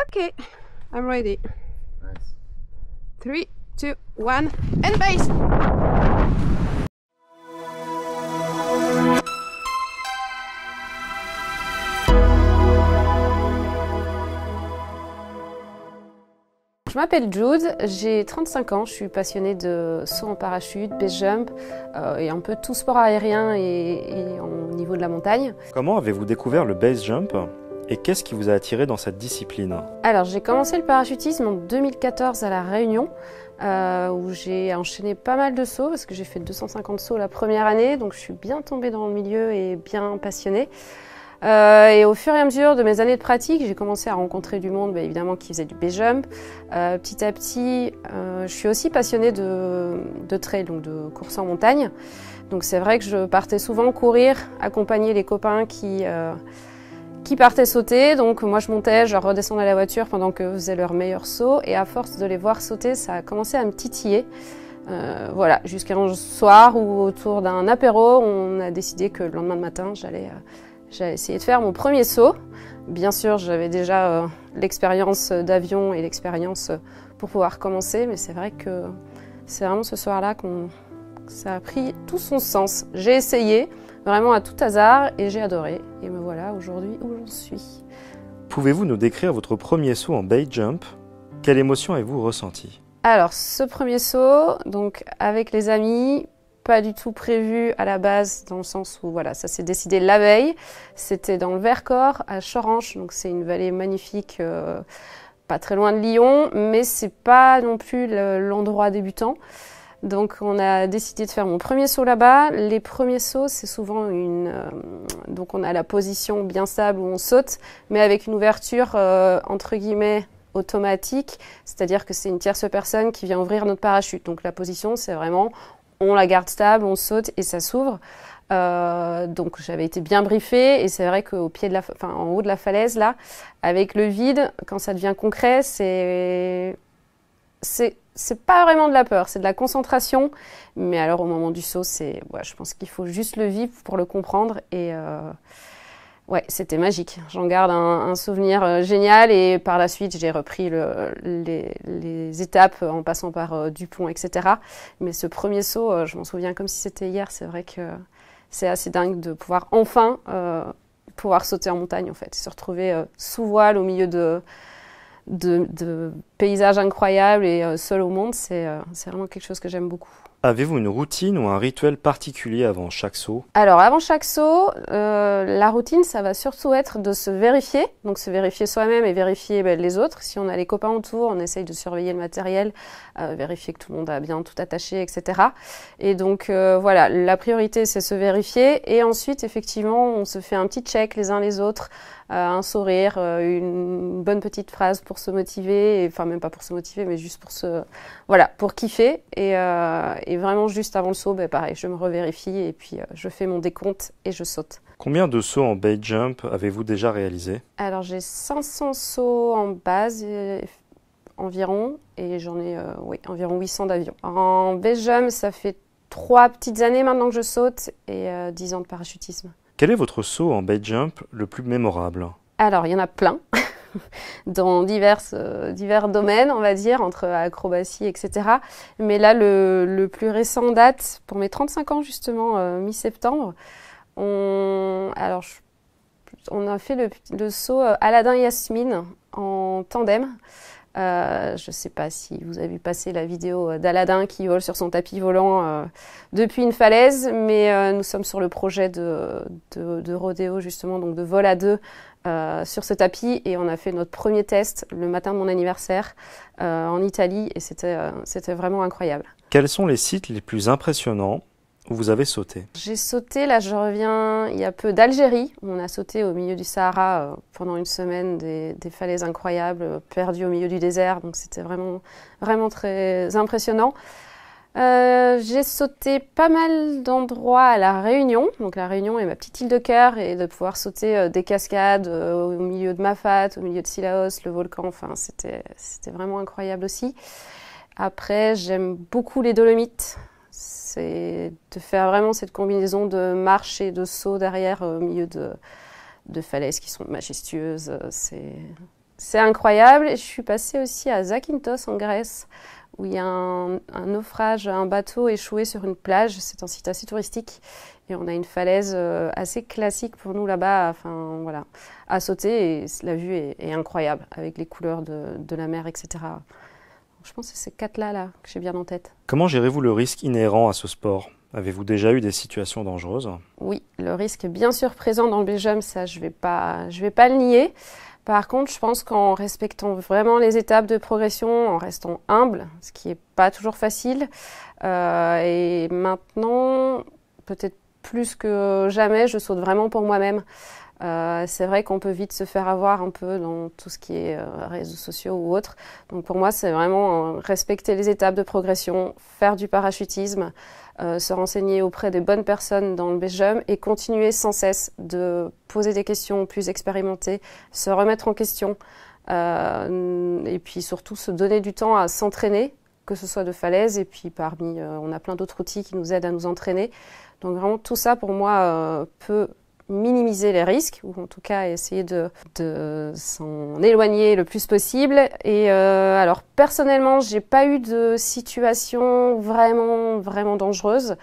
Okay, I'm ready. Nice. 3, 2, 1, and base! Je m'appelle Jude, j'ai 35 ans, je suis passionnée de saut en parachute, base jump et un peu tout sport aérien et au niveau de la montagne. Comment avez-vous découvert le base jump et qu'est-ce qui vous a attiré dans cette discipline? Alors j'ai commencé le parachutisme en 2014 à La Réunion où j'ai enchaîné pas mal de sauts parce que j'ai fait 250 sauts la première année, donc je suis bien tombée dans le milieu et bien passionnée. Et au fur et à mesure de mes années de pratique, j'ai commencé à rencontrer du monde, évidemment, qui faisait du base jump. Petit à petit, je suis aussi passionnée de trail, donc de course en montagne. Donc c'est vrai que je partais souvent courir, accompagner les copains qui partaient sauter. Donc moi je montais, je redescendais à la voiture pendant qu'eux faisaient leur meilleur saut. Et à force de les voir sauter, ça a commencé à me titiller. Voilà, jusqu'à un soir où autour d'un apéro, on a décidé que le lendemain matin, j'allais essayer de faire mon premier saut. Bien sûr, j'avais déjà l'expérience d'avion et l'expérience pour pouvoir commencer, mais c'est vrai que c'est vraiment ce soir-là que ça a pris tout son sens. J'ai essayé, vraiment à tout hasard, et j'ai adoré. Et me voilà aujourd'hui où j'en suis. Pouvez-vous nous décrire votre premier saut en base jump? Quelle émotion avez-vous ressenti? Alors, ce premier saut, donc avec les amis, pas du tout prévu à la base, dans le sens où voilà, ça s'est décidé la veille. C'était dans le Vercors, à Choranche, donc c'est une vallée magnifique, pas très loin de Lyon, mais c'est pas non plus l'endroit débutant. Donc on a décidé de faire mon premier saut là-bas. Les premiers sauts, c'est souvent donc on a la position bien stable où on saute, mais avec une ouverture entre guillemets automatique, c'est-à-dire que c'est une tierce personne qui vient ouvrir notre parachute. Donc la position, c'est vraiment on la garde stable, on saute et ça s'ouvre. Donc j'avais été bien briefée et c'est vrai qu'au pied de en haut de la falaise là, avec le vide, quand ça devient concret, c'est pas vraiment de la peur, c'est de la concentration. Mais alors au moment du saut, je pense qu'il faut juste le vivre pour le comprendre et ouais, c'était magique. J'en garde un souvenir génial et par la suite, j'ai repris les étapes en passant par Dupont, etc. Mais ce premier saut, je m'en souviens comme si c'était hier. C'est vrai que c'est assez dingue de pouvoir enfin pouvoir sauter en montagne, en fait. Se retrouver sous voile au milieu de paysages incroyables et seul au monde, c'est vraiment quelque chose que j'aime beaucoup. Avez-vous une routine ou un rituel particulier avant chaque saut? Alors avant chaque saut, la routine, ça va surtout être de se vérifier, donc se vérifier soi-même et vérifier les autres. Si on a les copains autour, on essaye de surveiller le matériel, vérifier que tout le monde a bien tout attaché, etc. Et donc voilà, la priorité c'est se vérifier et ensuite effectivement on se fait un petit check les uns les autres, un sourire, une bonne petite phrase pour se motiver, enfin même pas pour se motiver mais juste pour kiffer et vraiment juste avant le saut, pareil, je me revérifie et puis je fais mon décompte et je saute. Combien de sauts en base jump avez-vous déjà réalisé? Alors j'ai 500 sauts en base environ et j'en ai environ 800 d'avion. En base jump, ça fait 3 petites années maintenant que je saute et 10 ans de parachutisme. Quel est votre saut en base jump le plus mémorable? Alors il y en a plein. Dans divers domaines, on va dire, entre acrobatie, etc. Mais là, le plus récent date, pour mes 35 ans justement, mi-septembre, on a fait le saut Aladdin-Yasmine en tandem. Je ne sais pas si vous avez vu passer la vidéo d'Aladin qui vole sur son tapis volant depuis une falaise, mais nous sommes sur le projet de rodéo justement, donc de vol à deux sur ce tapis et on a fait notre premier test le matin de mon anniversaire en Italie et c'était vraiment incroyable. Quels sont les sites les plus impressionnants où vous avez sauté? J'ai sauté, là je reviens il y a peu d'Algérie, où on a sauté au milieu du Sahara pendant une semaine, des falaises incroyables, perdues au milieu du désert, donc c'était vraiment, vraiment très impressionnant. J'ai sauté pas mal d'endroits à La Réunion, donc La Réunion est ma petite île de cœur, et de pouvoir sauter des cascades au milieu de Mafat, au milieu de Sillaos, le volcan, enfin c'était vraiment incroyable aussi. Après j'aime beaucoup les Dolomites. C'est de faire vraiment cette combinaison de marche et de saut derrière au milieu de falaises qui sont majestueuses. C'est incroyable. Je suis passée aussi à Zakynthos en Grèce, où il y a un naufrage, un bateau échoué sur une plage. C'est un site assez touristique. Et on a une falaise assez classique pour nous là-bas, enfin, voilà, à sauter. Et la vue est incroyable, avec les couleurs de la mer, etc. Je pense que c'est ces 4-là là, que j'ai bien en tête. Comment gérez-vous le risque inhérent à ce sport? Avez-vous déjà eu des situations dangereuses? Oui, le risque est bien sûr présent dans le base jump, ça je vais pas le nier. Par contre, je pense qu'en respectant vraiment les étapes de progression, en restant humble, ce qui n'est pas toujours facile, et maintenant, peut-être plus que jamais, je saute vraiment pour moi-même. C'est vrai qu'on peut vite se faire avoir un peu dans tout ce qui est réseaux sociaux ou autres. Donc pour moi, c'est vraiment respecter les étapes de progression, faire du parachutisme, se renseigner auprès des bonnes personnes dans le base jump et continuer sans cesse de poser des questions plus expérimentées, se remettre en question et puis surtout se donner du temps à s'entraîner, que ce soit de falaise et puis on a plein d'autres outils qui nous aident à nous entraîner. Donc vraiment tout ça pour moi peut minimiser les risques, ou en tout cas essayer de s'en éloigner le plus possible. Et alors personnellement, j'ai pas eu de situation vraiment dangereuse.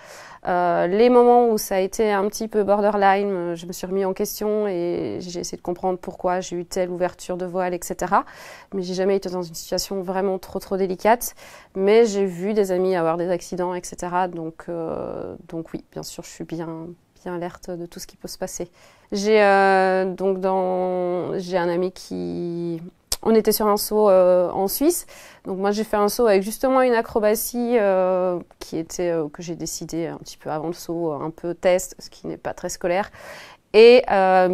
Les moments où ça a été un petit peu borderline, je me suis remis en question et j'ai essayé de comprendre pourquoi j'ai eu telle ouverture de voile, etc. Mais j'ai jamais été dans une situation vraiment trop délicate. Mais j'ai vu des amis avoir des accidents, etc. Donc oui, bien sûr, je suis bien alerte de tout ce qui peut se passer. J'ai un ami on était sur un saut en Suisse. Donc moi j'ai fait un saut avec justement une acrobatie que j'ai décidé un petit peu avant le saut, un peu test, ce qui n'est pas très scolaire. Et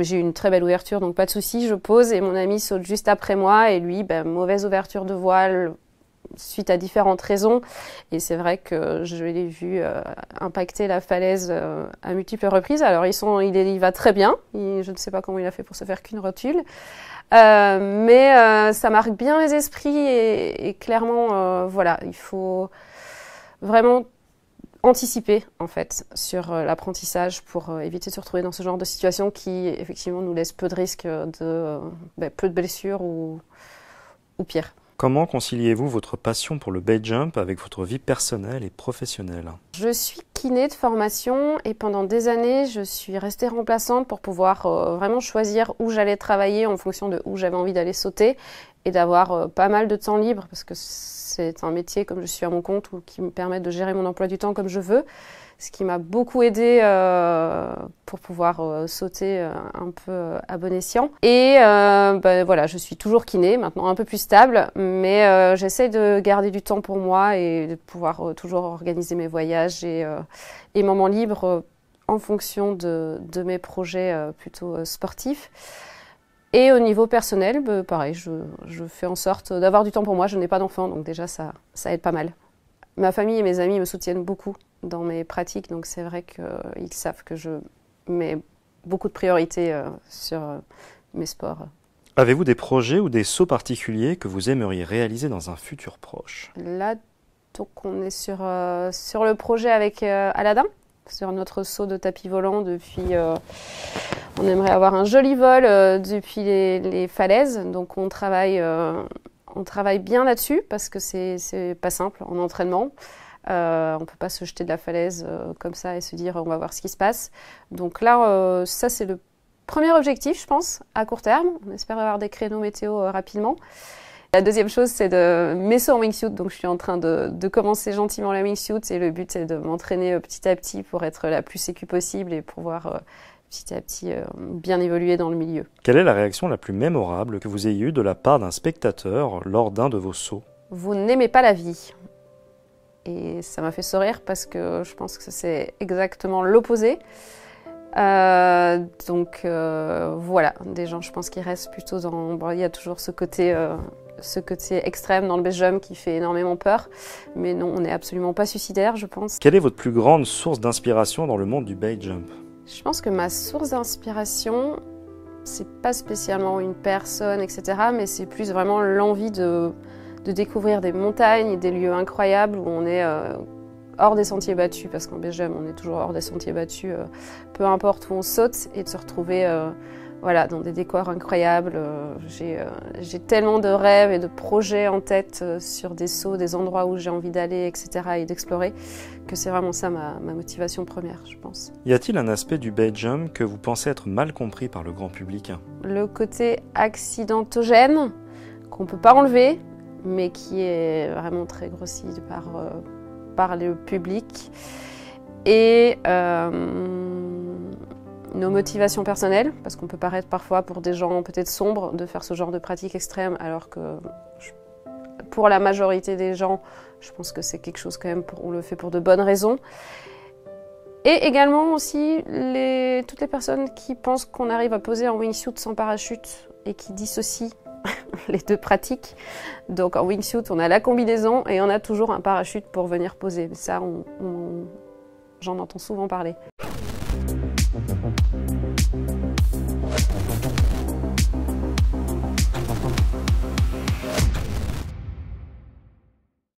j'ai eu une très belle ouverture, donc pas de souci, je pose et mon ami saute juste après moi et lui, mauvaise ouverture de voile suite à différentes raisons. Et c'est vrai que je l'ai vu impacter la falaise à multiples reprises. Alors il va très bien. Je ne sais pas comment il a fait pour se faire qu'une rotule. Mais ça marque bien les esprits et clairement, voilà, il faut vraiment anticiper en fait sur l'apprentissage pour éviter de se retrouver dans ce genre de situation qui effectivement nous laisse peu de risques peu de blessures ou pire. Comment conciliez-vous votre passion pour le base jump avec votre vie personnelle et professionnelle? Je suis kiné de formation et pendant des années, je suis restée remplaçante pour pouvoir vraiment choisir où j'allais travailler en fonction de où j'avais envie d'aller sauter et d'avoir pas mal de temps libre parce que c'est un métier comme je suis à mon compte qui me permet de gérer mon emploi du temps comme je veux. Ce qui m'a beaucoup aidé pour pouvoir sauter un peu à bon escient. Et voilà, je suis toujours kiné, maintenant un peu plus stable, mais j'essaie de garder du temps pour moi et de pouvoir toujours organiser mes voyages et moments libres en fonction de mes projets plutôt sportifs. Et au niveau personnel, pareil, je fais en sorte d'avoir du temps pour moi. Je n'ai pas d'enfant, donc déjà ça aide pas mal. Ma famille et mes amis me soutiennent beaucoup dans mes pratiques, donc c'est vrai qu'ils savent que je mets beaucoup de priorité sur mes sports. Avez-vous des projets ou des sauts particuliers que vous aimeriez réaliser dans un futur proche? Là, donc on est sur le projet avec Aladdin, sur notre saut de tapis volant depuis... on aimerait avoir un joli vol depuis les falaises, donc on travaille bien là-dessus parce que c'est pas simple en entraînement. On peut pas se jeter de la falaise comme ça et se dire on va voir ce qui se passe. Donc là, ça c'est le premier objectif, je pense, à court terme. On espère avoir des créneaux météo rapidement. La deuxième chose, c'est de mes sauts en wingsuit. Donc je suis en train de commencer gentiment la wingsuit et le but c'est de m'entraîner petit à petit pour être la plus sécu possible et pouvoir petit à petit bien évoluer dans le milieu. Quelle est la réaction la plus mémorable que vous ayez eue de la part d'un spectateur lors d'un de vos sauts? Vous n'aimez pas la vie. Et ça m'a fait sourire parce que je pense que c'est exactement l'opposé. Voilà, des gens, je pense qu'ils restent plutôt dans... Bon, il y a toujours ce côté extrême dans le base jump qui fait énormément peur. Mais non, on n'est absolument pas suicidaire, je pense. Quelle est votre plus grande source d'inspiration dans le monde du base jump? Je pense que ma source d'inspiration, c'est pas spécialement une personne, etc. Mais c'est plus vraiment l'envie de découvrir des montagnes et des lieux incroyables où on est hors des sentiers battus, parce qu'en base jump, on est toujours hors des sentiers battus, peu importe où on saute, et de se retrouver voilà, dans des décors incroyables. J'ai tellement de rêves et de projets en tête sur des sauts, des endroits où j'ai envie d'aller, etc. et d'explorer, que c'est vraiment ça ma motivation première, je pense. Y a-t-il un aspect du base jump que vous pensez être mal compris par le grand public? Le côté accidentogène, qu'on ne peut pas enlever, mais qui est vraiment très grossi par le public. Et nos motivations personnelles, parce qu'on peut paraître parfois pour des gens peut-être sombres de faire ce genre de pratique extrême, alors que pour la majorité des gens, je pense que c'est quelque chose quand même, on le fait pour de bonnes raisons. Et également aussi toutes les personnes qui pensent qu'on arrive à poser en wingsuit sans parachute et qui dissocient les deux pratiques. Donc en wingsuit, on a la combinaison et on a toujours un parachute pour venir poser. Ça, j'en entends souvent parler.